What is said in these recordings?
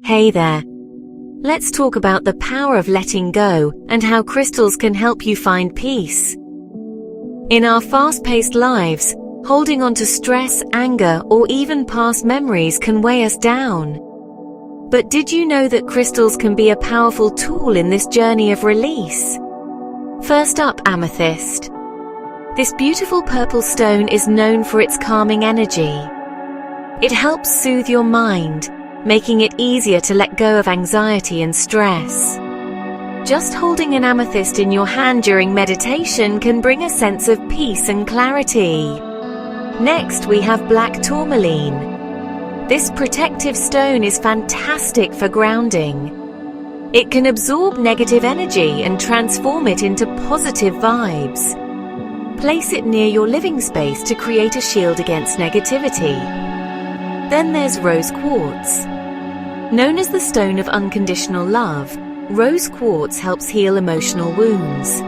Hey there. Let's talk about the power of letting go and how crystals can help you find peace. In our fast-paced lives, holding on to stress, anger, or even past memories can weigh us down. But did you know that crystals can be a powerful tool in this journey of release? First up, amethyst. This beautiful purple stone is known for its calming energy. It helps soothe your mind, making it easier to let go of anxiety and stress. Just holding an amethyst in your hand during meditation can bring a sense of peace and clarity. Next, we have black tourmaline. This protective stone is fantastic for grounding. It can absorb negative energy and transform it into positive vibes. Place it near your living space to create a shield against negativity. Then there's rose quartz. Known as the stone of unconditional love, rose quartz helps heal emotional wounds.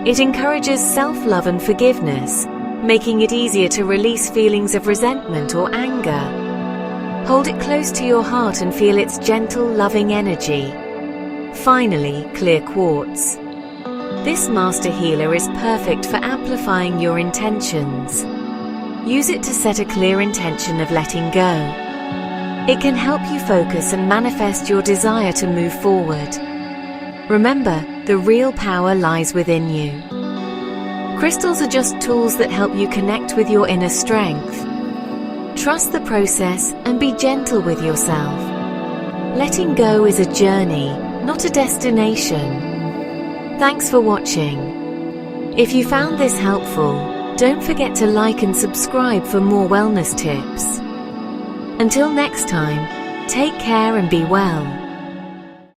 It encourages self-love and forgiveness, making it easier to release feelings of resentment or anger. Hold it close to your heart and feel its gentle, loving energy. Finally, clear quartz. This master healer is perfect for amplifying your intentions. Use it to set a clear intention of letting go. It can help you focus and manifest your desire to move forward. Remember, the real power lies within you. Crystals are just tools that help you connect with your inner strength. Trust the process and be gentle with yourself. Letting go is a journey, not a destination. Thanks for watching. If you found this helpful, don't forget to like and subscribe for more wellness tips. Until next time, take care and be well.